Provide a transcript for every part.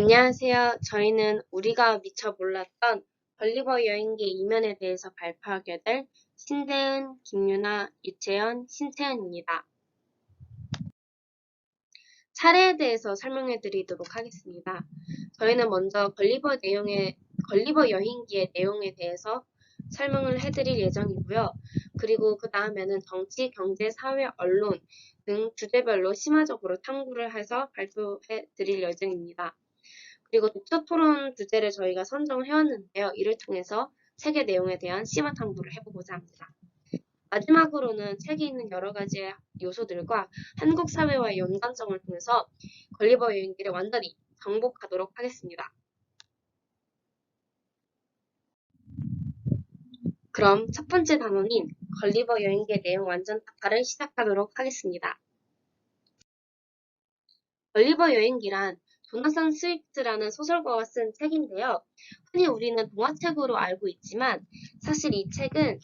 안녕하세요. 저희는 우리가 미처 몰랐던 걸리버 여행기 이면에 대해서 발표하게 될 신대은, 김유나, 유채연, 신채연입니다. 차례에 대해서 설명해 드리도록 하겠습니다. 저희는 먼저 걸리버 여행기의 내용에 대해서 설명을 해드릴 예정이고요. 그리고 그 다음에는 정치, 경제, 사회, 언론 등 주제별로 심화적으로 탐구를 해서 발표해 드릴 예정입니다. 그리고 독서 토론 주제를 저희가 선정을 해왔는데요. 이를 통해서 책의 내용에 대한 심화 탐구를 해보고자 합니다. 마지막으로는 책에 있는 여러 가지 요소들과 한국 사회와의 연관성을 통해서 걸리버 여행기를 완전히 정복하도록 하겠습니다. 그럼 첫 번째 단원인 걸리버 여행기의 내용 완전 답사를 시작하도록 하겠습니다. 걸리버 여행기란 조나선 스위프트라는 소설가가 쓴 책인데요. 흔히 우리는 동화책으로 알고 있지만 사실 이 책은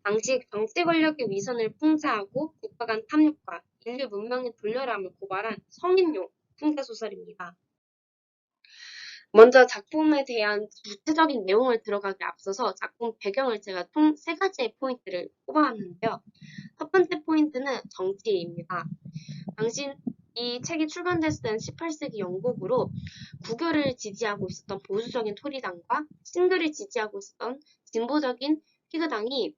당시 정치 권력의 위선을 풍자하고 국가 간 탐욕과 인류 문명의 불멸함을 고발한 성인용 풍자소설입니다. 먼저 작품에 대한 구체적인 내용을 들어가기 앞서서 작품 배경을 제가 총 세 가지의 포인트를 꼽아왔는데요. 첫 번째 포인트는 정치입니다. 당시 이 책이 출간됐을 때는 18세기 영국으로 구교를 지지하고 있었던 보수적인 토리당과 신교를 지지하고 있었던 진보적인 피그당이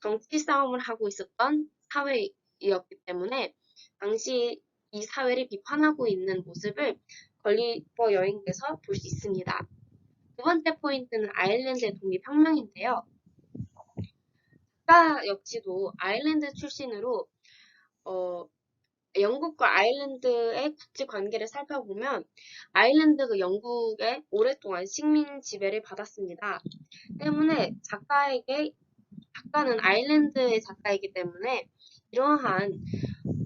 정치 싸움을 하고 있었던 사회이었기 때문에 당시 이 사회를 비판하고 있는 모습을 걸리버 여행에서 볼 수 있습니다. 두 번째 포인트는 아일랜드의 독립혁명인데요. 작가 역시도 아일랜드 출신으로 영국과 아일랜드의 국제 관계를 살펴보면 아일랜드가 영국의 오랫동안 식민 지배를 받았습니다. 때문에 작가는 아일랜드의 작가이기 때문에 이러한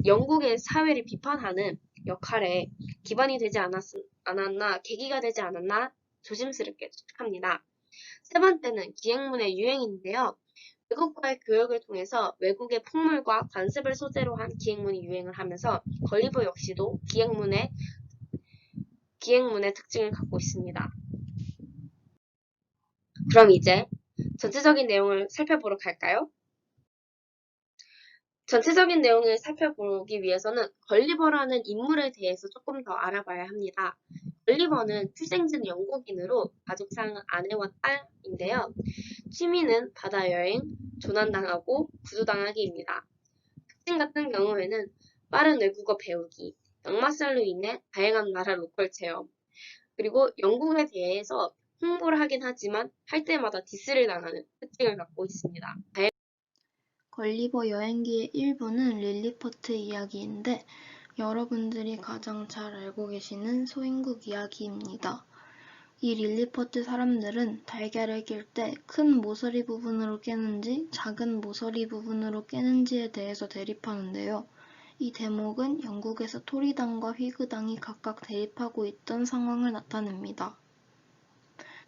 영국의 사회를 비판하는 역할에 기반이 되지 않았나, 계기가 되지 않았나 조심스럽게 추측합니다. 세 번째는 기행문의 유행인데요. 외국과의 교역을 통해서 외국의 풍물과 관습을 소재로 한 기행문이 유행을 하면서 걸리버 역시도 기행문의 특징을 갖고 있습니다. 그럼 이제 전체적인 내용을 살펴보러 갈까요? 전체적인 내용을 살펴보기 위해서는 걸리버라는 인물에 대해서 조금 더 알아봐야 합니다. 걸리버는 출생지는 영국인으로 가족상은 아내와 딸인데요. 취미는 바다여행, 조난당하고 구조당하기입니다. 특징 같은 경우에는 빠른 외국어 배우기, 역마살로 인해 다양한 나라 로컬 체험, 그리고 영국에 대해서 홍보를 하긴 하지만 할 때마다 디스를 당하는 특징을 갖고 있습니다. 걸리버 여행기의 일부는 릴리포트 이야기인데 여러분들이 가장 잘 알고 계시는 소인국 이야기입니다. 이 릴리포트 사람들은 달걀을 낄 때 큰 모서리 부분으로 깨는지 작은 모서리 부분으로 깨는지에 대해서 대립하는데요. 이 대목은 영국에서 토리당과 휘그당이 각각 대립하고 있던 상황을 나타냅니다.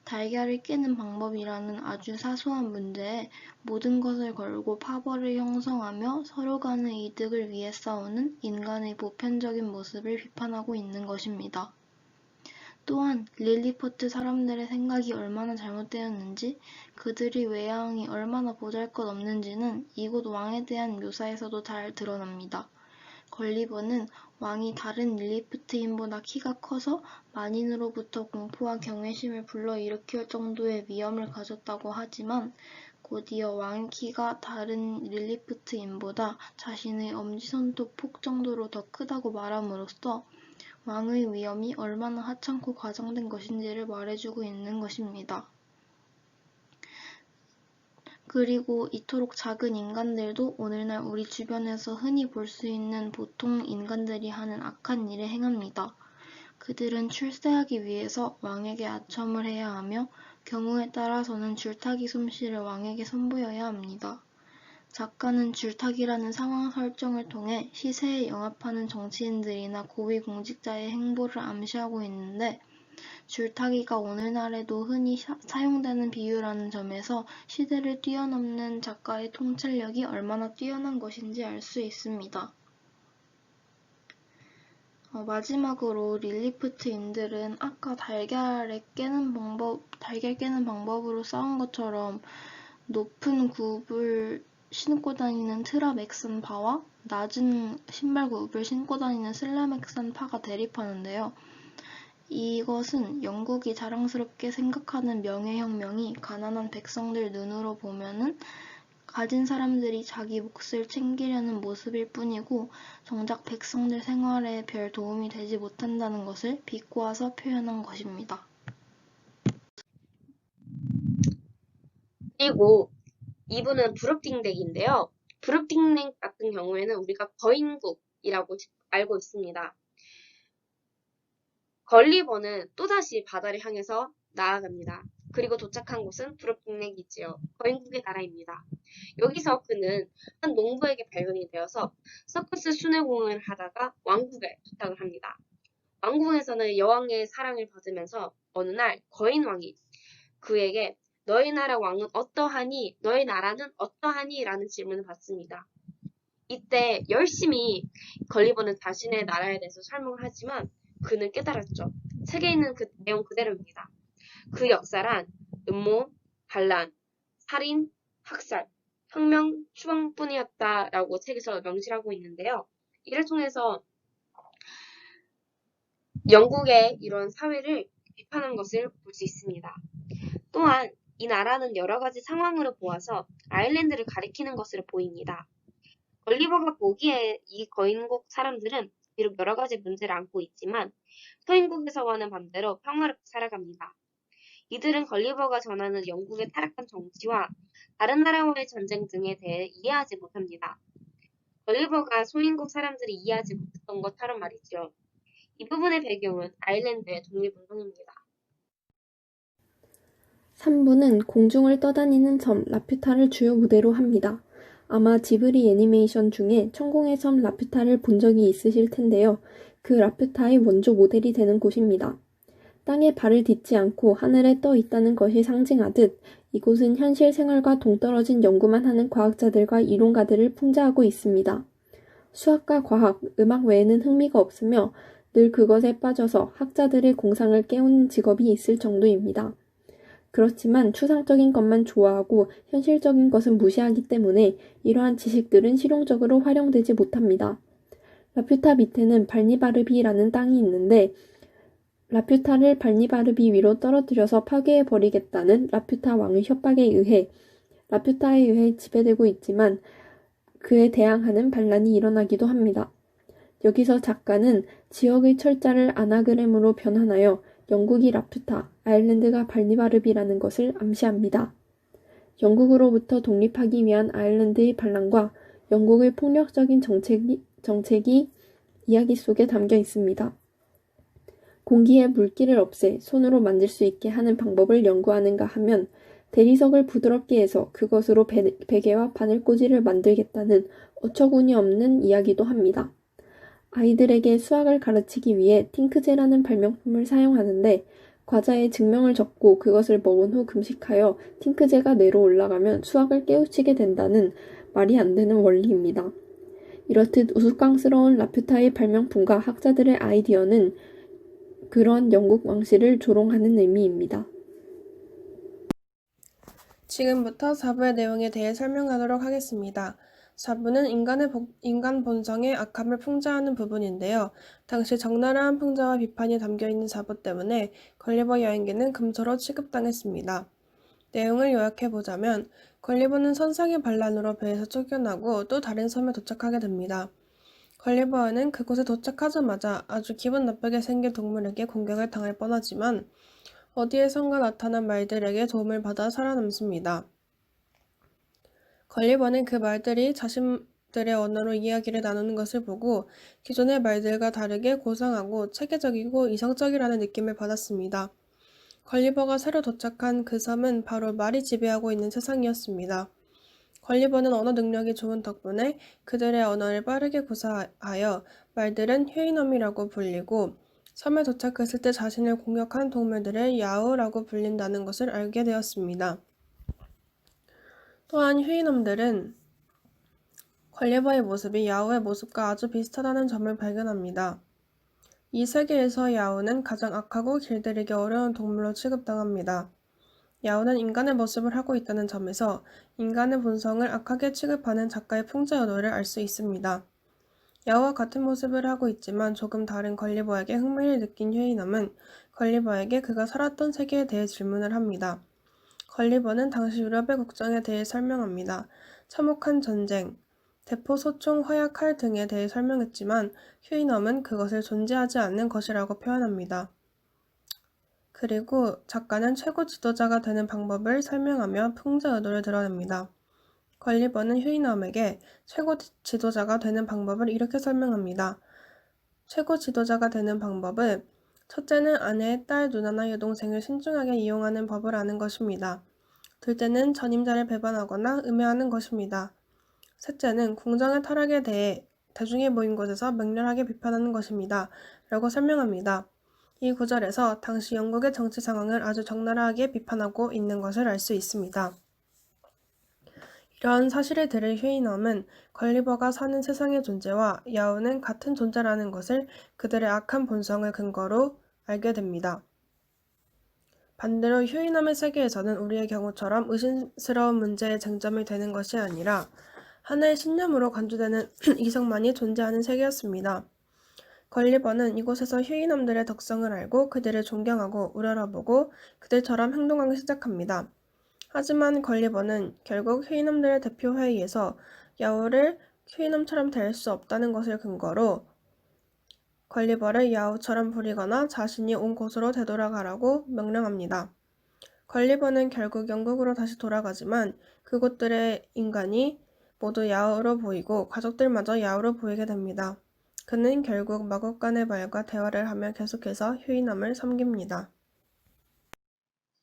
달걀을 깨는 방법이라는 아주 사소한 문제에 모든 것을 걸고 파벌을 형성하며 서로 간의 이득을 위해 싸우는 인간의 보편적인 모습을 비판하고 있는 것입니다. 또한 릴리포트 사람들의 생각이 얼마나 잘못되었는지, 그들의 외양이 얼마나 보잘것없는지는 이곳 왕에 대한 묘사에서도 잘 드러납니다. 걸리버는 왕이 다른 릴리포트인보다 키가 커서 만인으로부터 공포와 경외심을 불러일으킬 정도의 위엄을 가졌다고 하지만 곧이어 왕의 키가 다른 릴리포트인보다 자신의 엄지손톱 폭 정도로 더 크다고 말함으로써 왕의 위엄이 얼마나 하찮고 과장된 것인지를 말해주고 있는 것입니다. 그리고 이토록 작은 인간들도 오늘날 우리 주변에서 흔히 볼 수 있는 보통 인간들이 하는 악한 일을 행합니다. 그들은 출세하기 위해서 왕에게 아첨을 해야 하며 경우에 따라서는 줄타기 솜씨를 왕에게 선보여야 합니다. 작가는 줄타기라는 상황 설정을 통해 시세에 영합하는 정치인들이나 고위공직자의 행보를 암시하고 있는데 줄타기가 오늘날에도 흔히 사용되는 비유라는 점에서 시대를 뛰어넘는 작가의 통찰력이 얼마나 뛰어난 것인지 알 수 있습니다. 마지막으로 릴리프트인들은 아까 달걀 깨는 방법으로 싸운 것처럼 높은 굽을 신고 다니는 트라맥산 파와 낮은 신발 굽을 신고 다니는 슬라맥산 파가 대립하는데요. 이것은 영국이 자랑스럽게 생각하는 명예혁명이 가난한 백성들 눈으로 보면은 가진 사람들이 자기 몫을 챙기려는 모습일 뿐이고 정작 백성들 생활에 별 도움이 되지 못한다는 것을 비꼬아서 표현한 것입니다. 그리고 2부는 브룩딩덱인데요. 브룩딩덱 같은 경우에는 우리가 거인국이라고 알고 있습니다. 걸리버는 또다시 바다를 향해서 나아갑니다. 그리고 도착한 곳은 브룩딩덱이지요. 거인국의 나라입니다. 여기서 그는 한 농부에게 발견이 되어서 서커스 순회공연을 하다가 왕국에 도착을 합니다. 왕궁에서는 여왕의 사랑을 받으면서 어느 날 거인왕이 그에게 너희 나라 왕은 어떠하니? 너희 나라는 어떠하니? 라는 질문을 받습니다. 이때 열심히 걸리버는 자신의 나라에 대해서 설명을 하지만 그는 깨달았죠. 책에 있는 그 내용 그대로입니다. 그 역사란 음모, 반란, 살인, 학살, 혁명, 추방뿐이었다라고 책에서 명시하고 있는데요. 이를 통해서 영국의 이런 사회를 비판한 것을 볼 수 있습니다. 또한 이 나라는 여러 가지 상황으로 보아서 아일랜드를 가리키는 것으로 보입니다. 걸리버가 보기에 이 거인국 사람들은 비록 여러 가지 문제를 안고 있지만 서인국에서와는 반대로 평화롭게 살아갑니다. 이들은 걸리버가 전하는 영국의 타락한 정치와 다른 나라와의 전쟁 등에 대해 이해하지 못합니다. 걸리버가 소인국 사람들이 이해하지 못했던 것처럼 말이죠. 이 부분의 배경은 아일랜드의 독립운동입니다. 3부는 공중을 떠다니는 섬 라퓨타를 주요 무대로 합니다. 아마 지브리 애니메이션 중에 천공의 섬 라퓨타를 본 적이 있으실 텐데요. 그 라퓨타의 원조 모델이 되는 곳입니다. 땅에 발을 딛지 않고 하늘에 떠 있다는 것이 상징하듯 이곳은 현실 생활과 동떨어진 연구만 하는 과학자들과 이론가들을 풍자하고 있습니다. 수학과 과학, 음악 외에는 흥미가 없으며 늘 그것에 빠져서 학자들의 공상을 깨우는 직업이 있을 정도입니다. 그렇지만 추상적인 것만 좋아하고 현실적인 것은 무시하기 때문에 이러한 지식들은 실용적으로 활용되지 못합니다. 라퓨타 밑에는 발니바르비라는 땅이 있는데 라퓨타를 발니바르비 위로 떨어뜨려서 파괴해버리겠다는 라퓨타 왕의 협박에 의해 라퓨타에 의해 지배되고 있지만 그에 대항하는 반란이 일어나기도 합니다. 여기서 작가는 지역의 철자를 아나그램으로 변환하여 영국이 라퓨타, 아일랜드가 발니바르비라는 것을 암시합니다. 영국으로부터 독립하기 위한 아일랜드의 반란과 영국의 폭력적인 정책이 이야기 속에 담겨 있습니다. 공기에 물기를 없애 손으로 만질 수 있게 하는 방법을 연구하는가 하면 대리석을 부드럽게 해서 그것으로 베개와 바늘꽂이를 만들겠다는 어처구니 없는 이야기도 합니다. 아이들에게 수학을 가르치기 위해 팅크제라는 발명품을 사용하는데 과자에 증명을 적고 그것을 먹은 후 금식하여 팅크제가 뇌로 올라가면 수학을 깨우치게 된다는 말이 안 되는 원리입니다. 이렇듯 우스꽝스러운 라퓨타의 발명품과 학자들의 아이디어는 그런 영국 왕실을 조롱하는 의미입니다. 지금부터 4부의 내용에 대해 설명하도록 하겠습니다. 4부는 인간 본성의 악함을 풍자하는 부분인데요. 당시 적나라한 풍자와 비판이 담겨있는 4부 때문에 걸리버 여행기는 금서로 취급당했습니다. 내용을 요약해보자면 걸리버는 선상의 반란으로 배에서 쫓겨나고 또 다른 섬에 도착하게 됩니다. 걸리버는 그곳에 도착하자마자 아주 기분 나쁘게 생긴 동물에게 공격을 당할 뻔하지만 어디에선가 나타난 말들에게 도움을 받아 살아남습니다. 걸리버는 그 말들이 자신들의 언어로 이야기를 나누는 것을 보고 기존의 말들과 다르게 고상하고 체계적이고 이성적이라는 느낌을 받았습니다. 걸리버가 새로 도착한 그 섬은 바로 말이 지배하고 있는 세상이었습니다. 걸리버는 언어 능력이 좋은 덕분에 그들의 언어를 빠르게 구사하여 말들은 휴이넘이라고 불리고 섬에 도착했을 때 자신을 공격한 동물들을 야우라고 불린다는 것을 알게 되었습니다. 또한 휴이넘들은 걸리버의 모습이 야우의 모습과 아주 비슷하다는 점을 발견합니다. 이 세계에서 야우는 가장 악하고 길들이기 어려운 동물로 취급당합니다. 야우는 인간의 모습을 하고 있다는 점에서 인간의 본성을 악하게 취급하는 작가의 풍자 의도를 알 수 있습니다. 야우와 같은 모습을 하고 있지만 조금 다른 걸리버에게 흥미를 느낀 휴이넘은 걸리버에게 그가 살았던 세계에 대해 질문을 합니다. 걸리버는 당시 유럽의 국정에 대해 설명합니다. 참혹한 전쟁, 대포, 소총, 화약, 칼 등에 대해 설명했지만 휴이넘은 그것을 존재하지 않는 것이라고 표현합니다. 그리고 작가는 최고 지도자가 되는 방법을 설명하며 풍자 의도를 드러냅니다. 걸리버는 휴이넘에게 최고 지도자가 되는 방법을 이렇게 설명합니다. 최고 지도자가 되는 방법은 첫째는 아내, 딸, 누나나 여동생을 신중하게 이용하는 법을 아는 것입니다. 둘째는 전임자를 배반하거나 음해하는 것입니다. 셋째는 궁정의 타락에 대해 대중이 모인 곳에서 맹렬하게 비판하는 것입니다. 라고 설명합니다. 이 구절에서 당시 영국의 정치 상황을 아주 적나라하게 비판하고 있는 것을 알 수 있습니다. 이런 사실을 들은 휴이넘은 걸리버가 사는 세상의 존재와 야우는 같은 존재라는 것을 그들의 악한 본성을 근거로 알게 됩니다. 반대로 휴이넘의 세계에서는 우리의 경우처럼 의심스러운 문제의 쟁점이 되는 것이 아니라 하나의 신념으로 간주되는 이성만이 존재하는 세계였습니다. 걸리버는 이곳에서 휴이넘들의 덕성을 알고 그들을 존경하고 우러러보고 그들처럼 행동하기 시작합니다. 하지만 걸리버는 결국 휴이넘들의 대표회의에서 야우를 휴이넘처럼 될 수 없다는 것을 근거로 걸리버를 야우처럼 부리거나 자신이 온 곳으로 되돌아가라고 명령합니다. 걸리버는 결국 영국으로 다시 돌아가지만 그곳들의 인간이 모두 야우로 보이고 가족들마저 야우로 보이게 됩니다. 그는 결국 마곡간의 말과 대화를 하며 계속해서 휴이넘을 섬깁니다.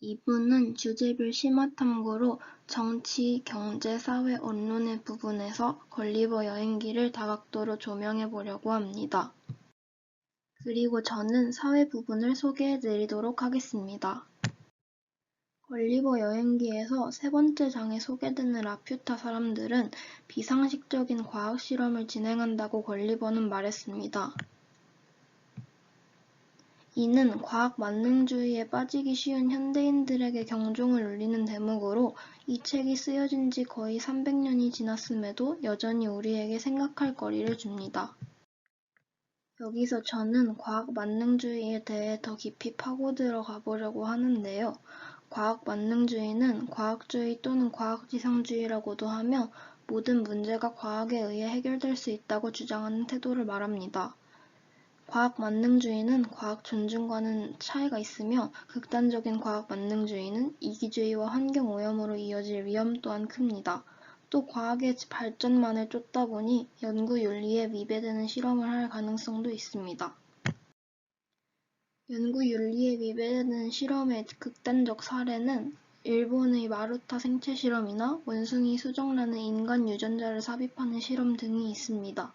2부는 주제별 심화 탐구로 정치, 경제, 사회, 언론의 부분에서 걸리버 여행기를 다각도로 조명해 보려고 합니다. 그리고 저는 사회 부분을 소개해 드리도록 하겠습니다. 걸리버 여행기에서 세 번째 장에 소개되는 라퓨타 사람들은 비상식적인 과학 실험을 진행한다고 걸리버는 말했습니다. 이는 과학 만능주의에 빠지기 쉬운 현대인들에게 경종을 울리는 대목으로 이 책이 쓰여진 지 거의 300년이 지났음에도 여전히 우리에게 생각할 거리를 줍니다. 여기서 저는 과학 만능주의에 대해 더 깊이 파고 들어가 보려고 하는데요. 과학 만능주의는 과학주의 또는 과학지상주의라고도 하며 모든 문제가 과학에 의해 해결될 수 있다고 주장하는 태도를 말합니다. 과학 만능주의는 과학 존중과는 차이가 있으며 극단적인 과학 만능주의는 이기주의와 환경 오염으로 이어질 위험 또한 큽니다. 또 과학의 발전만을 쫓다 보니 연구 윤리에 위배되는 실험을 할 가능성도 있습니다. 연구 윤리에 위배되는 실험의 극단적 사례는 일본의 마루타 생체 실험이나 원숭이 수정란의 인간 유전자를 삽입하는 실험 등이 있습니다.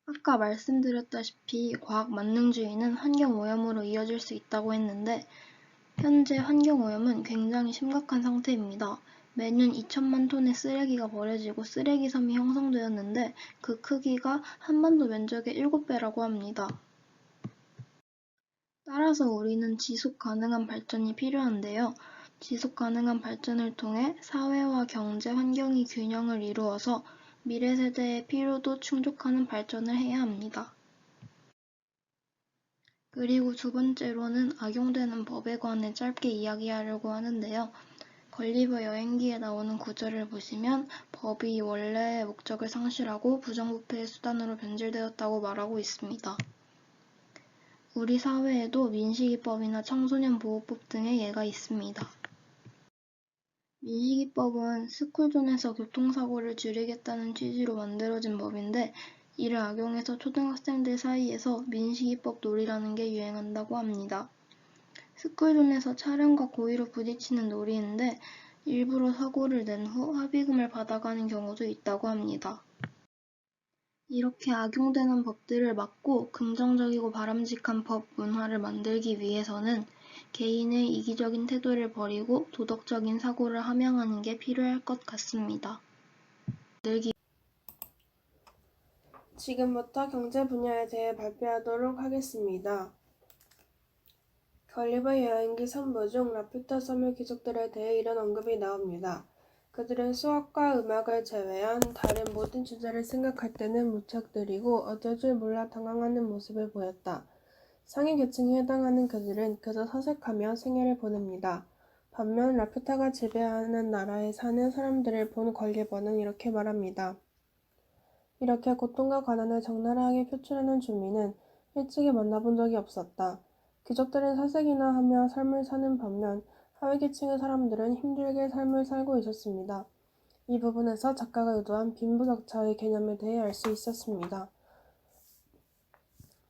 아까 말씀드렸다시피 과학 만능주의는 환경오염으로 이어질 수 있다고 했는데 현재 환경오염은 굉장히 심각한 상태입니다. 매년 2천만 톤의 쓰레기가 버려지고 쓰레기섬이 형성되었는데 그 크기가 한반도 면적의 7배라고 합니다. 따라서 우리는 지속가능한 발전이 필요한데요. 지속가능한 발전을 통해 사회와 경제, 환경이 균형을 이루어서 미래 세대의 필요도 충족하는 발전을 해야 합니다. 그리고 두 번째로는 악용되는 법에 관해 짧게 이야기하려고 하는데요. 걸리버 여행기에 나오는 구절을 보시면 법이 원래의 목적을 상실하고 부정부패의 수단으로 변질되었다고 말하고 있습니다. 우리 사회에도 민식이법이나 청소년보호법 등의 예가 있습니다. 민식이법은 스쿨존에서 교통사고를 줄이겠다는 취지로 만들어진 법인데 이를 악용해서 초등학생들 사이에서 민식이법 놀이라는 게 유행한다고 합니다. 스쿨존에서 차량과 고의로 부딪히는 놀이인데 일부러 사고를 낸 후 합의금을 받아가는 경우도 있다고 합니다. 이렇게 악용되는 법들을 막고 긍정적이고 바람직한 법 문화를 만들기 위해서는 개인의 이기적인 태도를 버리고 도덕적인 사고를 함양하는 게 필요할 것 같습니다. 지금부터 경제 분야에 대해 발표하도록 하겠습니다. 걸리버 여행기 선부 중 라퓨타 섬의 귀족들에 대해 이런 언급이 나옵니다. 그들은 수학과 음악을 제외한 다른 모든 주제를 생각할 때는 무척 느리고 어쩔 줄 몰라 당황하는 모습을 보였다. 상위 계층에 해당하는 그들은 그저 사색하며 생애를 보냅니다. 반면 라퓨타가 지배하는 나라에 사는 사람들을 본 걸리버는 이렇게 말합니다. 이렇게 고통과 가난을 적나라하게 표출하는 주민은 일찍이 만나본 적이 없었다. 귀족들은 사색이나 하며 삶을 사는 반면 하위계층의 사람들은 힘들게 삶을 살고 있었습니다. 이 부분에서 작가가 의도한 빈부격차의 개념에 대해 알 수 있었습니다.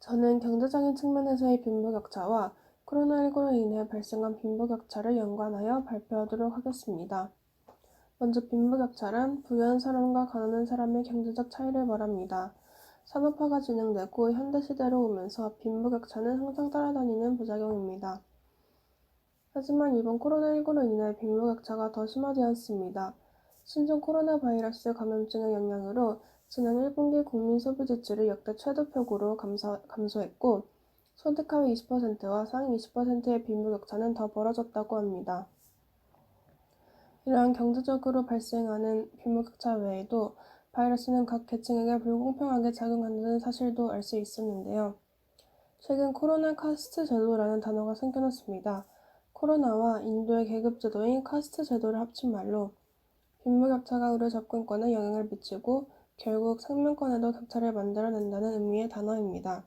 저는 경제적인 측면에서의 빈부격차와 코로나19로 인해 발생한 빈부격차를 연관하여 발표하도록 하겠습니다. 먼저 빈부격차란 부유한 사람과 가난한 사람의 경제적 차이를 말합니다. 산업화가 진행되고 현대시대로 오면서 빈부격차는 항상 따라다니는 부작용입니다. 하지만 이번 코로나19로 인해 빈부격차가 더 심화되었습니다. 신종 코로나 바이러스 감염증의 영향으로 지난 1분기 국민 소비 지출이 역대 최대폭으로 감소했고 소득 하위 20%와 상위 20%의 빈부격차는 더 벌어졌다고 합니다. 이러한 경제적으로 발생하는 빈부격차 외에도 바이러스는 각 계층에게 불공평하게 작용한다는 사실도 알 수 있었는데요. 최근 코로나 카스트 제도라는 단어가 생겨났습니다. 코로나와 인도의 계급 제도인 카스트 제도를 합친 말로 빈부격차가 의료 접근권에 영향을 미치고 결국 생명권에도 격차를 만들어낸다는 의미의 단어입니다.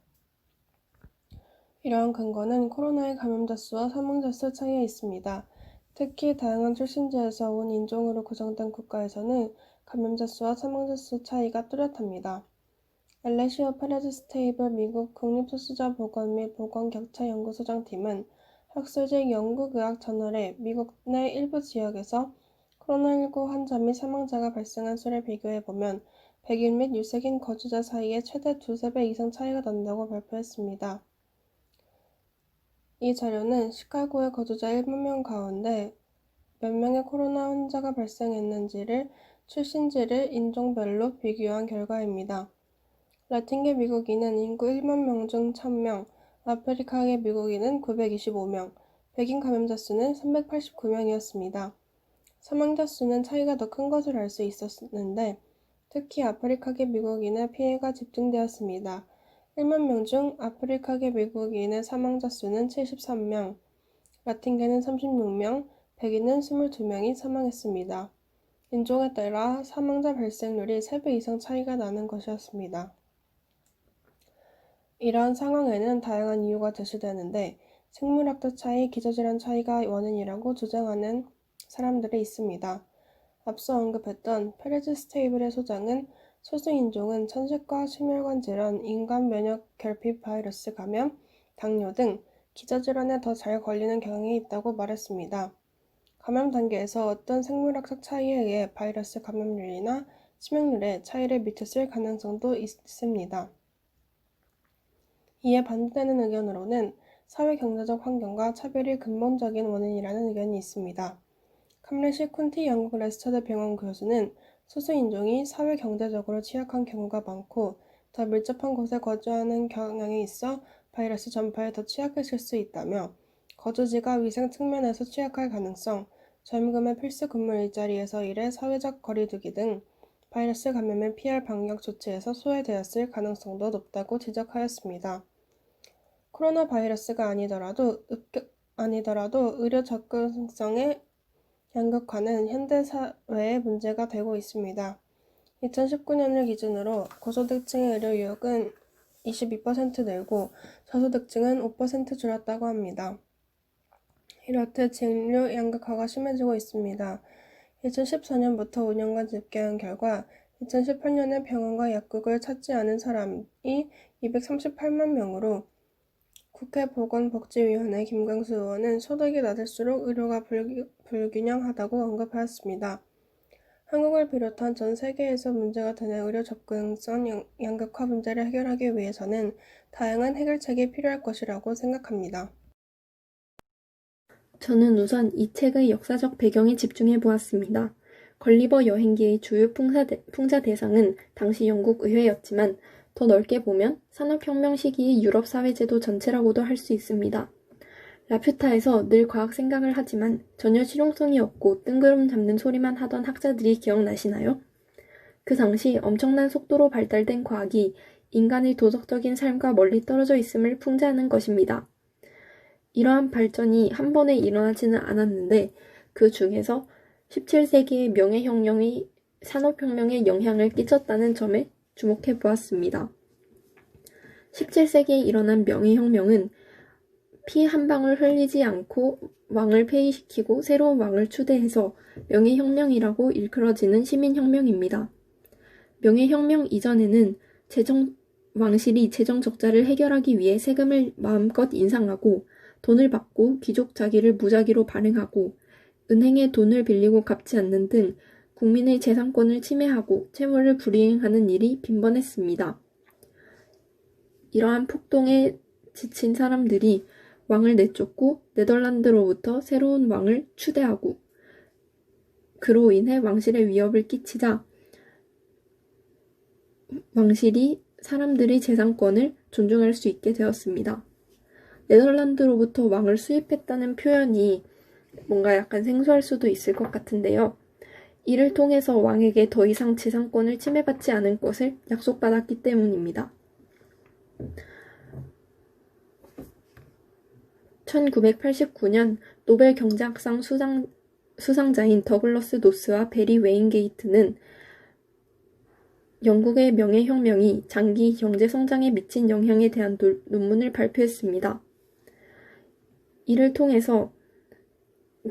이러한 근거는 코로나의 감염자 수와 사망자 수 차이에 있습니다. 특히 다양한 출신지에서 온 인종으로 구성된 국가에서는 감염자 수와 사망자 수 차이가 뚜렷합니다. 알레시오 페레즈 스테이블 미국 국립소수자보건 및 보건격차연구소장팀은 학술지 영국의학 저널에 미국 내 일부 지역에서 코로나19 환자 및 사망자가 발생한 수를 비교해보면 백인 및 유색인 거주자 사이에 최대 2~3배 이상 차이가 난다고 발표했습니다. 이 자료는 시카고의 거주자 1만 명 가운데 몇 명의 코로나 환자가 발생했는지를 출신지를 인종별로 비교한 결과입니다. 라틴계 미국인은 인구 1만 명 중 1,000명, 아프리카계 미국인은 925명, 백인 감염자 수는 389명이었습니다. 사망자 수는 차이가 더 큰 것을 알 수 있었는데 특히 아프리카계 미국인의 피해가 집중되었습니다. 1만 명 중 아프리카계 미국인의 사망자 수는 73명, 라틴계는 36명, 백인은 22명이 사망했습니다. 인종에 따라 사망자 발생률이 3배 이상 차이가 나는 것이었습니다. 이러한 상황에는 다양한 이유가 제시되는데 생물학적 차이, 기저질환 차이가 원인이라고 주장하는 사람들이 있습니다. 앞서 언급했던 페레즈 스테이블의 소장은 소수인종은 천식과 심혈관 질환, 인간 면역 결핍 바이러스 감염, 당뇨 등 기저질환에 더 잘 걸리는 경향이 있다고 말했습니다. 감염 단계에서 어떤 생물학적 차이에 의해 바이러스 감염률이나 치명률에 차이를 미쳤을 가능성도 있습니다. 이에 반대되는 의견으로는 사회-경제적 환경과 차별이 근본적인 원인이라는 의견이 있습니다. 캄레시 쿤티 영국 레스처드 병원 교수는 소수인종이 사회-경제적으로 취약한 경우가 많고 더 밀접한 곳에 거주하는 경향이 있어 바이러스 전파에 더 취약해질 수 있다며 거주지가 위생 측면에서 취약할 가능성, 저임금의 필수 근무 일자리에서 일해 사회적 거리두기 등 바이러스 감염을 피할 방역 조치에서 소외되었을 가능성도 높다고 지적하였습니다. 코로나 바이러스가 아니더라도 의료 접근성의 양극화는 현대 사회의 문제가 되고 있습니다. 2019년을 기준으로 고소득층의 의료 유역은 22% 늘고 저소득층은 5% 줄었다고 합니다. 이렇듯 진료 양극화가 심해지고 있습니다. 2014년부터 5년간 집계한 결과 2018년에 병원과 약국을 찾지 않은 사람이 238만 명으로 국회 보건복지위원회 김광수 의원은 소득이 낮을수록 의료가 불균형하다고 언급하였습니다. 한국을 비롯한 전 세계에서 문제가 되는 의료 접근성 양극화 문제를 해결하기 위해서는 다양한 해결책이 필요할 것이라고 생각합니다. 저는 우선 이 책의 역사적 배경에 집중해 보았습니다. 걸리버 여행기의 주요 풍자 대상은 당시 영국 의회였지만 더 넓게 보면 산업혁명 시기의 유럽 사회제도 전체라고도 할 수 있습니다. 라퓨타에서 늘 과학 생각을 하지만 전혀 실용성이 없고 뜬구름 잡는 소리만 하던 학자들이 기억나시나요? 그 당시 엄청난 속도로 발달된 과학이 인간의 도덕적인 삶과 멀리 떨어져 있음을 풍자하는 것입니다. 이러한 발전이 한 번에 일어나지는 않았는데 그 중에서 17세기의 명예혁명이 산업혁명에 영향을 끼쳤다는 점에 주목해 보았습니다. 17세기에 일어난 명예혁명은 피 한 방울 흘리지 않고 왕을 폐위시키고 새로운 왕을 추대해서 명예혁명이라고 일컬어지는 시민혁명입니다. 명예혁명 이전에는 왕실이 재정 적자를 해결하기 위해 세금을 마음껏 인상하고 돈을 받고 귀족 자기를 무작위로 발행하고 은행에 돈을 빌리고 갚지 않는 등 국민의 재산권을 침해하고 채무를 불이행하는 일이 빈번했습니다. 이러한 폭동에 지친 사람들이 왕을 내쫓고 네덜란드로부터 새로운 왕을 추대하고 그로 인해 왕실에 위협을 끼치자 왕실이 사람들의 재산권을 존중할 수 있게 되었습니다. 네덜란드로부터 왕을 수입했다는 표현이 뭔가 약간 생소할 수도 있을 것 같은데요. 이를 통해서 왕에게 더 이상 재산권을 침해받지 않을 것을 약속받았기 때문입니다. 1989년 노벨 경제학상 수상자인 더글러스 노스와 베리 웨인게이트는 영국의 명예혁명이 장기 경제 성장에 미친 영향에 대한 논문을 발표했습니다. 이를 통해서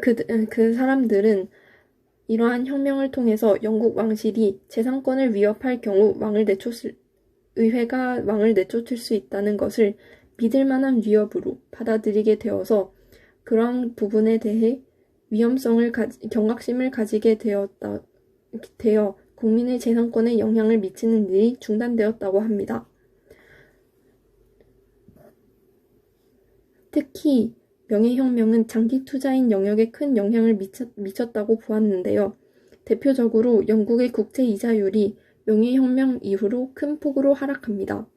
그 사람들은 이러한 혁명을 통해서 영국 왕실이 재산권을 위협할 경우 의회가 왕을 내쫓을 수 있다는 것을 믿을 만한 위협으로 받아들이게 되어서 그러한 부분에 대해 경각심을 가지게 되어 국민의 재산권에 영향을 미치는 일이 중단되었다고 합니다. 특히 명예혁명은 장기 투자인 영역에 큰 영향을 미쳤다고 보았는데요. 대표적으로 영국의 국채 이자율이 명예혁명 이후로 큰 폭으로 하락합니다.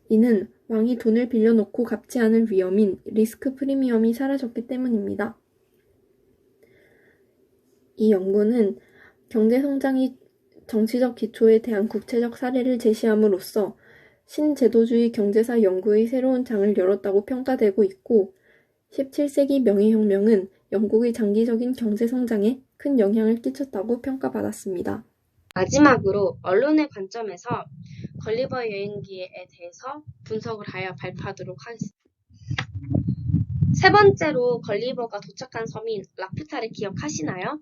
이는 왕이 돈을 빌려놓고 갚지 않을 위험인 리스크 프리미엄이 사라졌기 때문입니다. 이 연구는 경제성장이 정치적 기초에 대한 국제적 사례를 제시함으로써 신제도주의 경제사 연구의 새로운 장을 열었다고 평가되고 있고 17세기 명예혁명은 영국의 장기적인 경제성장에 큰 영향을 끼쳤다고 평가받았습니다. 마지막으로 언론의 관점에서 걸리버 여행기에 대해서 분석을 하여 발표하도록 하겠습니다. 세 번째로 걸리버가 도착한 섬인 라퓨타를 기억하시나요?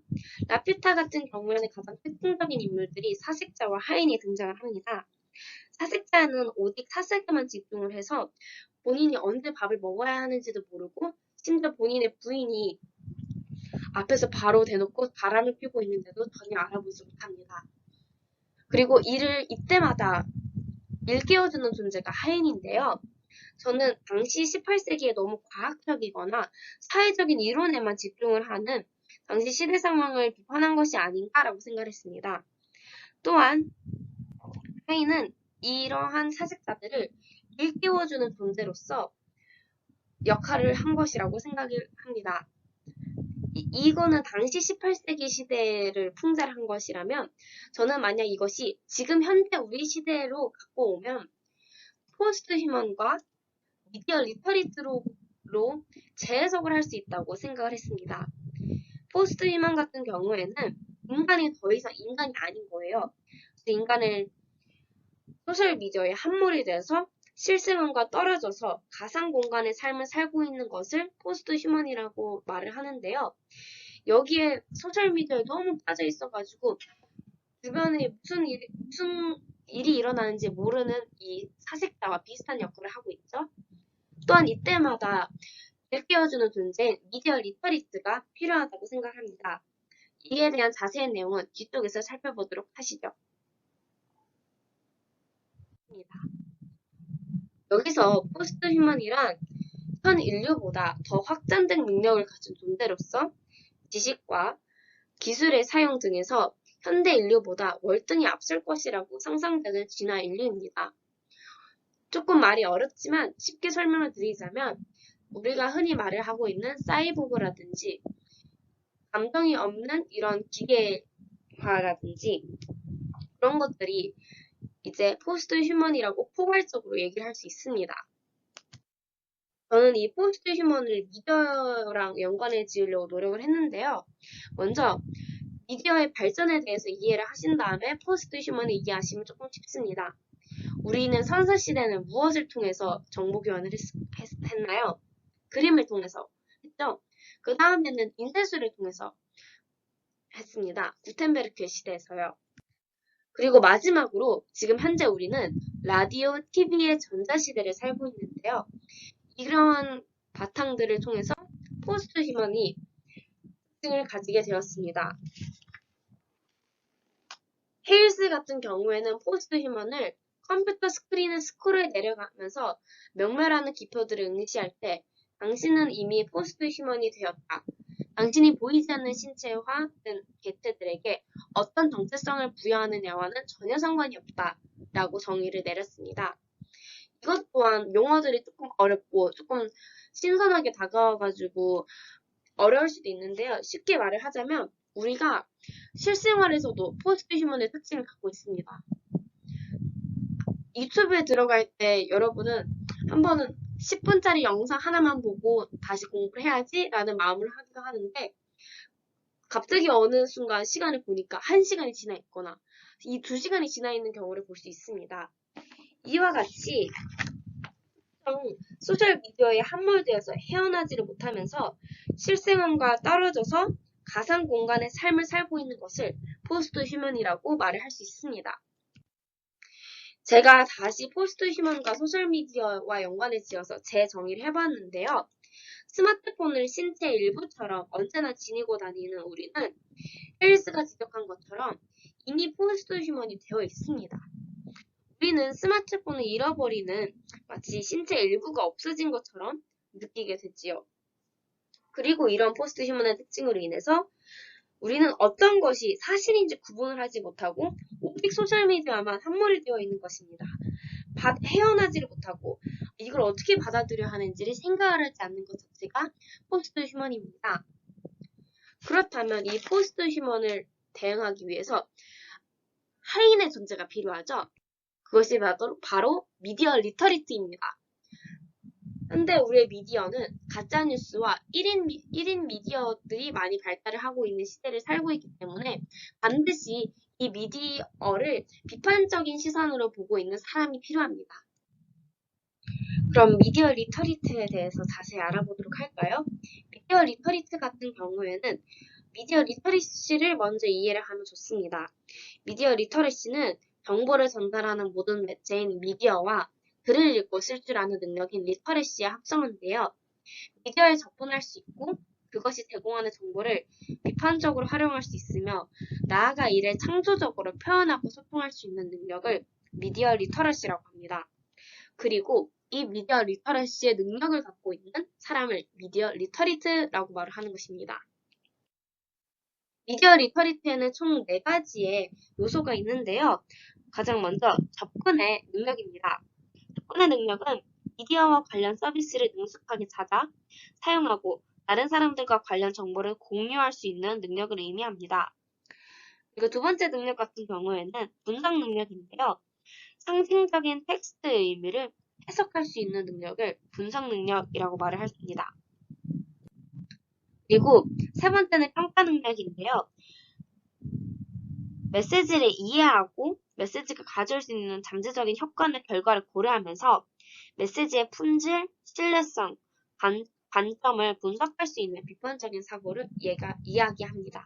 라퓨타 같은 경우에는 가장 특징적인 인물들이 사색자와 하인이 등장을 합니다. 사색자는 오직 사색에만 집중을 해서 본인이 언제 밥을 먹어야 하는지도 모르고 심지어 본인의 부인이 앞에서 바로 대놓고 바람을 피우고 있는데도 전혀 알아보지 못합니다. 그리고 이때마다 일깨워주는 존재가 하인인데요. 저는 당시 18세기에 너무 과학적이거나 사회적인 이론에만 집중을 하는 당시 시대 상황을 비판한 것이 아닌가라고 생각했습니다. 또한 하인은 이러한 사색자들을 일깨워주는 존재로서 역할을 한 것이라고 생각을 합니다. 이거는 당시 18세기 시대를 풍자를 한 것이라면 저는 만약 이것이 지금 현대 우리 시대로 갖고 오면 포스트 휴먼과 미디어 리터리트로 재해석을 할 수 있다고 생각을 했습니다. 포스트 휴먼 같은 경우에는 인간이 더 이상 인간이 아닌 거예요. 인간을 소셜미디어에 함몰이 돼서 실생활과 떨어져서 가상 공간의 삶을 살고 있는 것을 포스트 휴먼이라고 말을 하는데요. 여기에 소셜미디어에 너무 빠져 있어가지고 주변에 무슨 일이 일어나는지 모르는 이 사색자와 비슷한 역할을 하고 있죠. 또한 이때마다 일깨워주는 존재인 미디어 리터리트가 필요하다고 생각합니다. 이에 대한 자세한 내용은 뒤쪽에서 살펴보도록 하시죠. 여기서 포스트 휴먼이란 현 인류보다 더 확장된 능력을 가진 존재로서 지식과 기술의 사용 등에서 현대 인류보다 월등히 앞설 것이라고 상상되는 진화 인류입니다. 조금 말이 어렵지만 쉽게 설명을 드리자면 우리가 흔히 말을 하고 있는 사이보그라든지 감정이 없는 이런 기계화라든지 그런 것들이 이제 포스트 휴먼이라고 포괄적으로 얘기를 할 수 있습니다. 저는 이 포스트 휴먼을 미디어랑 연관해 지으려고 노력을 했는데요. 먼저 미디어의 발전에 대해서 이해를 하신 다음에 포스트 휴먼을 이해하시면 조금 쉽습니다. 우리는 선사시대는 무엇을 통해서 정보 교환을 했나요? 그림을 통해서 했죠. 그 다음에는 인쇄술을 통해서 했습니다. 구텐베르크 시대에서요. 그리고 마지막으로 지금 현재 우리는 라디오, TV의 전자시대를 살고 있는데요. 이러한 바탕들을 통해서 포스트 휴먼이 특징을 가지게 되었습니다. 헤일스 같은 경우에는 포스트 휴먼을 컴퓨터 스크린을 스크롤해 내려가면서 명멸하는 기표들을 응시할 때 당신은 이미 포스트 휴먼이 되었다. 당신이 보이지 않는 신체와 개체들에게 어떤 정체성을 부여하느냐와는 전혀 상관이 없다. 라고 정의를 내렸습니다. 이것 또한 용어들이 조금 어렵고 조금 신선하게 다가와가지고 어려울 수도 있는데요. 쉽게 말을 하자면 우리가 실생활에서도 포스트 휴먼의 특징을 갖고 있습니다. 유튜브에 들어갈 때 여러분은 한 번은 10분짜리 영상 하나만 보고 다시 공부를 해야지 라는 마음을 하기도 하는데 갑자기 어느 순간 시간을 보니까 1시간이 지나 있거나 이 2시간이 지나 있는 경우를 볼 수 있습니다. 이와 같이 소셜미디어에 함몰되어서 헤어나지를 못하면서 실생활과 떨어져서 가상 공간의 삶을 살고 있는 것을 포스트 휴먼이라고 말을 할 수 있습니다. 제가 다시 포스트 휴먼과 소셜미디어와 연관을 지어서 제 정의를 해봤는데요. 스마트폰을 신체의 일부처럼 언제나 지니고 다니는 우리는 헬스가 지적한 것처럼 이미 포스트 휴먼이 되어 있습니다. 우리는 스마트폰을 잃어버리는 마치 신체의 일부가 없어진 것처럼 느끼게 되지요. 그리고 이런 포스트 휴먼의 특징으로 인해서 우리는 어떤 것이 사실인지 구분을 하지 못하고 오직 소셜미디어만 함몰이 되어 있는 것입니다. 헤어나지를 못하고 이걸 어떻게 받아들여야 하는지를 생각을 하지 않는 것 자체가 포스트 휴먼입니다. 그렇다면 이 포스트 휴먼을 대응하기 위해서 하인의 존재가 필요하죠. 그것이 바로 미디어 리터리티입니다. 현대 우리의 미디어는 가짜뉴스와 1인 미디어들이 많이 발달을 하고 있는 시대를 살고 있기 때문에 반드시 이 미디어를 비판적인 시선으로 보고 있는 사람이 필요합니다. 그럼 미디어 리터리티에 대해서 자세히 알아보도록 할까요? 미디어 리터리티 같은 경우에는 미디어 리터리시를 먼저 이해를 하면 좋습니다. 미디어 리터리시는 정보를 전달하는 모든 매체인 미디어와 글을 읽고 쓸 줄 아는 능력인 리터러시의 합성어인데요. 미디어에 접근할 수 있고 그것이 제공하는 정보를 비판적으로 활용할 수 있으며 나아가 이를 창조적으로 표현하고 소통할 수 있는 능력을 미디어 리터러시라고 합니다. 그리고 이 미디어 리터러시의 능력을 갖고 있는 사람을 미디어 리터리트라고 말을 하는 것입니다. 미디어 리터리트에는 총 4가지의 요소가 있는데요. 가장 먼저 접근의 능력입니다. 접근의 능력은 미디어와 관련 서비스를 능숙하게 찾아 사용하고 다른 사람들과 관련 정보를 공유할 수 있는 능력을 의미합니다. 그리고 두 번째 능력 같은 경우에는 분석 능력인데요. 상징적인 텍스트의 의미를 해석할 수 있는 능력을 분석 능력이라고 말을 합니다. 그리고 세 번째는 평가 능력인데요. 메시지를 이해하고 메시지가 가져올 수 있는 잠재적인 효과나 결과를 고려하면서 메시지의 품질, 신뢰성, 관점을 분석할 수 있는 비판적인 사고를 이야기합니다.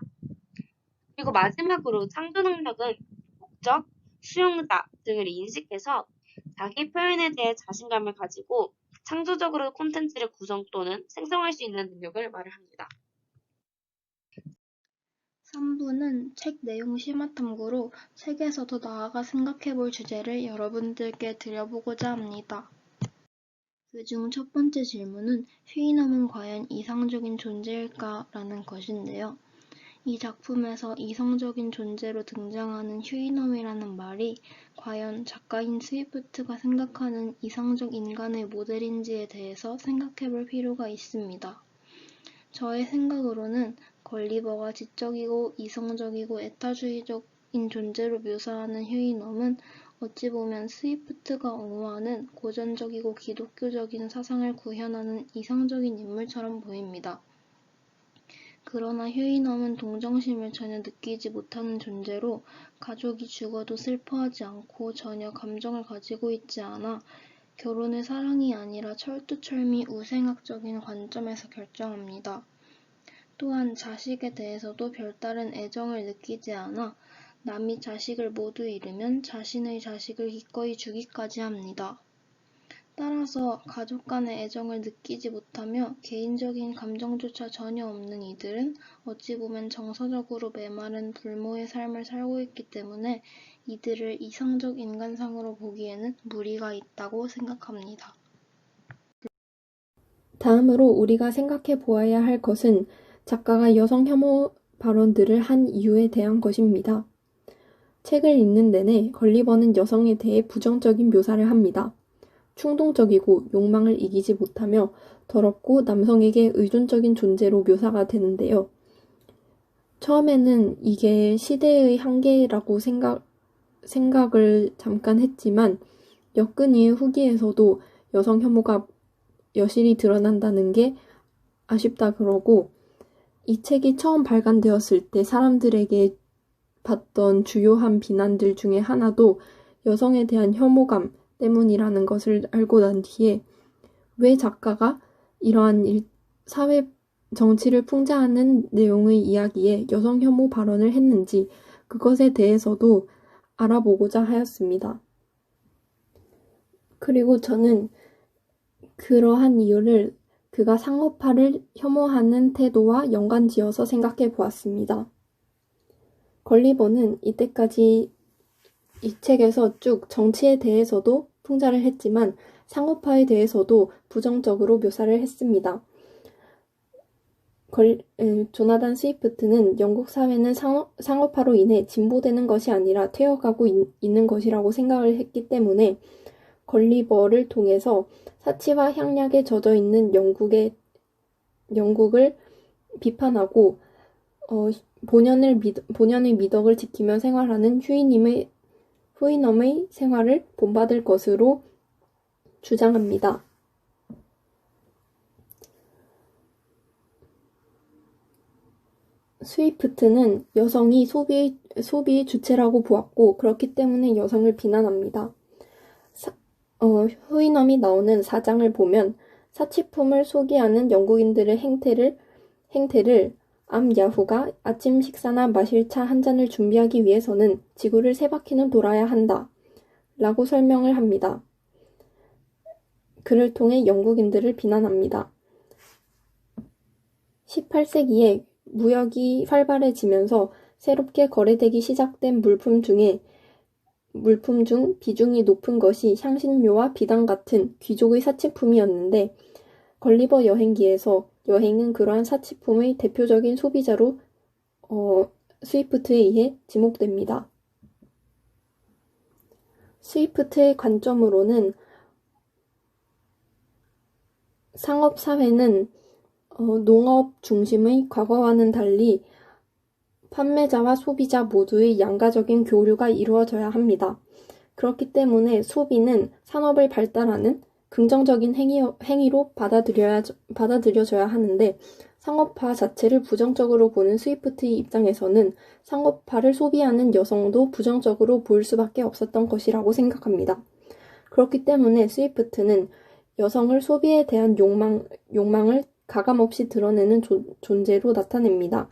그리고 마지막으로 창조 능력은 목적, 수용자 등을 인식해서 자기 표현에 대해 자신감을 가지고 창조적으로 콘텐츠를 구성 또는 생성할 수 있는 능력을 말을 합니다. 3부는 책 내용 심화 탐구로 책에서 더 나아가 생각해볼 주제를 여러분들께 드려보고자 합니다. 그중 첫 번째 질문은 휘이넘은 과연 이상적인 존재일까? 라는 것인데요. 이 작품에서 이성적인 존재로 등장하는 휴이넘이라는 말이 과연 작가인 스위프트가 생각하는 이상적 인간의 모델인지에 대해서 생각해볼 필요가 있습니다. 저의 생각으로는 걸리버가 지적이고 이성적이고 애타주의적인 존재로 묘사하는 휴이넘은 어찌 보면 스위프트가 옹호하는 고전적이고 기독교적인 사상을 구현하는 이상적인 인물처럼 보입니다. 그러나 휴이넘은 동정심을 전혀 느끼지 못하는 존재로 가족이 죽어도 슬퍼하지 않고 전혀 감정을 가지고 있지 않아 결혼을 사랑이 아니라 철두철미 우생학적인 관점에서 결정합니다. 또한 자식에 대해서도 별다른 애정을 느끼지 않아 남이 자식을 모두 잃으면 자신의 자식을 기꺼이 주기까지 합니다. 따라서 가족 간의 애정을 느끼지 못하며 개인적인 감정조차 전혀 없는 이들은 어찌 보면 정서적으로 메마른 불모의 삶을 살고 있기 때문에 이들을 이상적 인간상으로 보기에는 무리가 있다고 생각합니다. 다음으로 우리가 생각해 보아야 할 것은 작가가 여성 혐오 발언들을 한 이유에 대한 것입니다. 책을 읽는 내내 걸리버는 여성에 대해 부정적인 묘사를 합니다. 충동적이고 욕망을 이기지 못하며 더럽고 남성에게 의존적인 존재로 묘사가 되는데요. 처음에는 이게 시대의 한계라고 생각을 잠깐 했지만 역근이의 후기에서도 여성 혐오가 여실히 드러난다는 게 아쉽다 그러고 이 책이 처음 발간되었을 때 사람들에게 받던 주요한 비난들 중에 하나도 여성에 대한 혐오감 때문이라는 것을 알고 난 뒤에 왜 작가가 이러한 사회 정치를 풍자하는 내용의 이야기에 여성 혐오 발언을 했는지 그것에 대해서도 알아보고자 하였습니다. 그리고 저는 그러한 이유를 그가 상업화를 혐오하는 태도와 연관지어서 생각해 보았습니다. 걸리버는 이때까지 이 책에서 쭉 정치에 대해서도 풍자를 했지만 상업화에 대해서도 부정적으로 묘사를 했습니다. 조나단 스위프트는 영국 사회는 상업화로 인해 진보되는 것이 아니라 퇴어가고 있는 것이라고 생각을 했기 때문에 걸리버를 통해서 사치와 향락에 젖어 있는 영국을 비판하고 본연의 미덕을 지키며 생활하는 후이넘의 생활을 본받을 것으로 주장합니다. 스위프트는 여성이 소비의 주체라고 보았고 그렇기 때문에 여성을 비난합니다. 후이넘이 나오는 4장을 보면 사치품을 소기하는 영국인들의 행태를 암야후가 아침 식사나 마실 차 한 잔을 준비하기 위해서는 지구를 3바퀴는 돌아야 한다. 라고 설명을 합니다. 그를 통해 영국인들을 비난합니다. 18세기에 무역이 활발해지면서 새롭게 거래되기 시작된 물품 중 비중이 높은 것이 향신료와 비단 같은 귀족의 사치품이었는데 걸리버 여행기에서 여행은 그러한 사치품의 대표적인 소비자로 스위프트에 의해 지목됩니다. 스위프트의 관점으로는 상업사회는 농업 중심의 과거와는 달리 판매자와 소비자 모두의 양가적인 교류가 이루어져야 합니다. 그렇기 때문에 소비는 산업을 발달하는 긍정적인 행위로 받아들여져야 하는데 상업화 자체를 부정적으로 보는 스위프트의 입장에서는 상업화를 소비하는 여성도 부정적으로 보일 수밖에 없었던 것이라고 생각합니다. 그렇기 때문에 스위프트는 여성을 소비에 대한 욕망을 가감없이 드러내는 존재로 나타냅니다.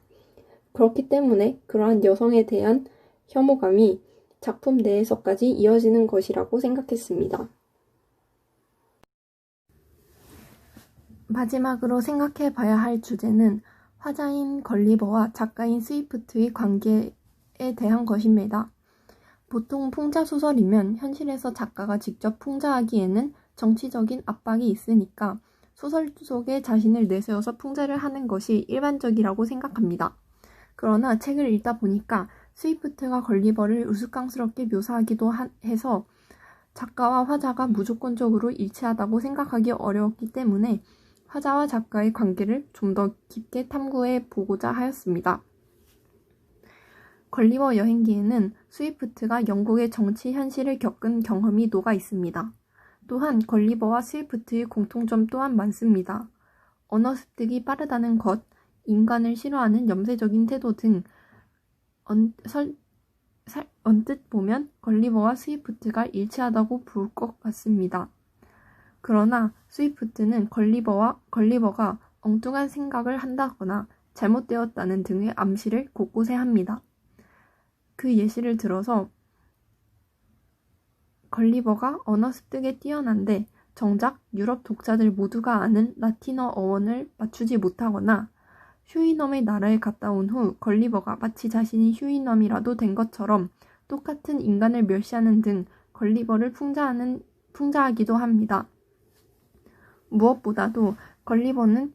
그렇기 때문에 그러한 여성에 대한 혐오감이 작품 내에서까지 이어지는 것이라고 생각했습니다. 마지막으로 생각해 봐야 할 주제는 화자인 걸리버와 작가인 스위프트의 관계에 대한 것입니다. 보통 풍자소설이면 현실에서 작가가 직접 풍자하기에는 정치적인 압박이 있으니까 소설 속에 자신을 내세워서 풍자를 하는 것이 일반적이라고 생각합니다. 그러나 책을 읽다 보니까 스위프트가 걸리버를 우스꽝스럽게 묘사하기도 해서 작가와 화자가 무조건적으로 일치하다고 생각하기 어려웠기 때문에 화자와 작가의 관계를 좀 더 깊게 탐구해 보고자 하였습니다. 걸리버 여행기에는 스위프트가 영국의 정치 현실을 겪은 경험이 녹아 있습니다. 또한 걸리버와 스위프트의 공통점 또한 많습니다. 언어 습득이 빠르다는 것, 인간을 싫어하는 염세적인 태도 등 언뜻 보면 걸리버와 스위프트가 일치하다고 볼 것 같습니다. 그러나 스위프트는 걸리버가 엉뚱한 생각을 한다거나 잘못되었다는 등의 암시를 곳곳에 합니다. 그 예시를 들어서 걸리버가 언어 습득에 뛰어난데 정작 유럽 독자들 모두가 아는 라틴어 어원을 맞추지 못하거나 휴이넘의 나라에 갔다 온 후 걸리버가 마치 자신이 휴이넘이라도 된 것처럼 똑같은 인간을 멸시하는 등 걸리버를 풍자하기도 합니다. 무엇보다도 걸리버는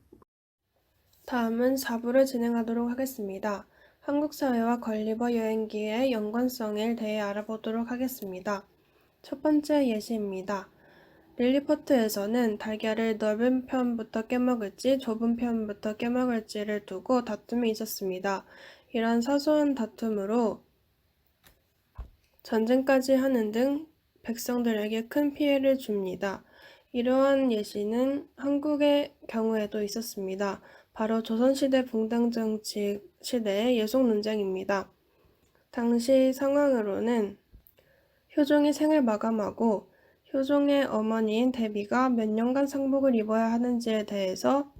다음은 4부를 진행하도록 하겠습니다. 한국 사회와 걸리버 여행기의 연관성에 대해 알아보도록 하겠습니다. 첫 번째 예시입니다. 릴리포트에서는 달걀을 넓은 편부터 깨먹을지 좁은 편부터 깨먹을지를 두고 다툼이 있었습니다. 이러한 사소한 다툼으로 전쟁까지 하는 등 백성들에게 큰 피해를 줍니다. 이러한 예시는 한국의 경우에도 있었습니다. 바로 조선시대 붕당정치 시대의 예속 논쟁입니다. 당시 상황으로는 효종이 생을 마감하고 효종의 어머니인 대비가 몇 년간 상복을 입어야 하는지에 대해서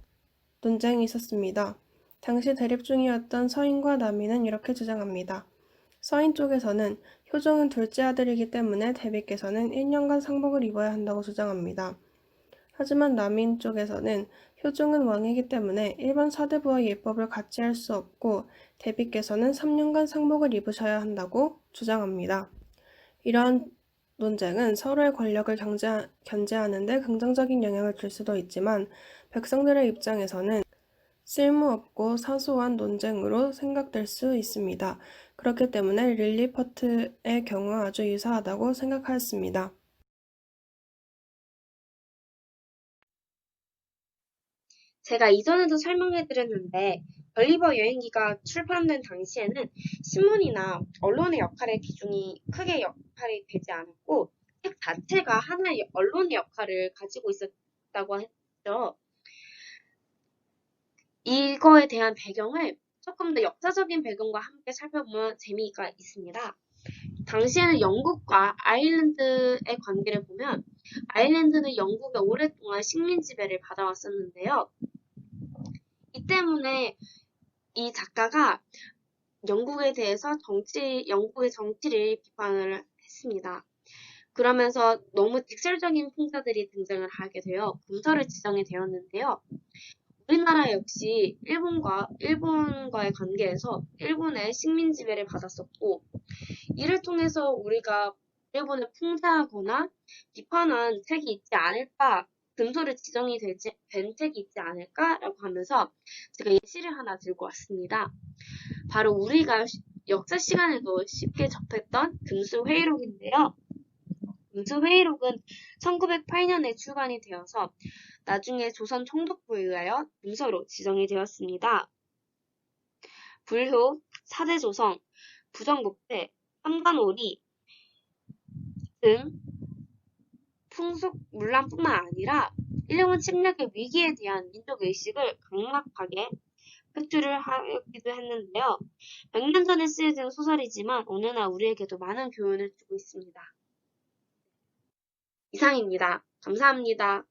논쟁이 있었습니다. 당시 대립 중이었던 서인과 남인은 이렇게 주장합니다. 서인 쪽에서는 효종은 둘째 아들이기 때문에 대비께서는 1년간 상복을 입어야 한다고 주장합니다. 하지만 남인 쪽에서는 효종은 왕이기 때문에 일반 사대부와 예법을 같이 할 수 없고 대비께서는 3년간 상복을 입으셔야 한다고 주장합니다. 이러한 논쟁은 서로의 권력을 견제하는 데 긍정적인 영향을 줄 수도 있지만 백성들의 입장에서는 쓸모없고 사소한 논쟁으로 생각될 수 있습니다. 그렇기 때문에 릴리포트의 경우와 아주 유사하다고 생각하였습니다. 제가 이전에도 설명해드렸는데 걸리버 여행기가 출판된 당시에는 신문이나 언론의 비중이 크게 역할이 되지 않았고 책 자체가 하나의 언론의 역할을 가지고 있었다고 했죠. 이거에 대한 배경을 조금 더 역사적인 배경과 함께 살펴보면 재미가 있습니다. 당시에는 영국과 아일랜드의 관계를 보면 아일랜드는 영국의 오랫동안 식민 지배를 받아왔었는데요. 이 때문에 이 작가가 영국에 대해서 영국의 정치를 비판을 했습니다. 그러면서 너무 직설적인 풍자들이 등장을 하게 되어 문서를 지정이 되었는데요. 우리나라 역시 일본과의 관계에서 일본의 식민 지배를 받았었고 이를 통해서 우리가 일본을 풍자하거나 비판한 책이 있지 않을까, 금소를 지정이 된 책이 있지 않을까라고 하면서 제가 예시를 하나 들고 왔습니다. 바로 우리가 역사 시간에도 쉽게 접했던 금수회의록인데요. 금수회의록은 1908년에 출간이 되어서 나중에 조선 총독부에 의하여 문서로 지정이 되었습니다. 불효, 사대조선, 부정복대, 삼관오리 등 풍속문란뿐만 아니라 일본 침략의 위기에 대한 민족의식을 강력하게 획주를 하기도 했는데요. 몇 년 전에 쓰여진 소설이지만 오늘날 우리에게도 많은 교훈을 주고 있습니다. 이상입니다. 감사합니다.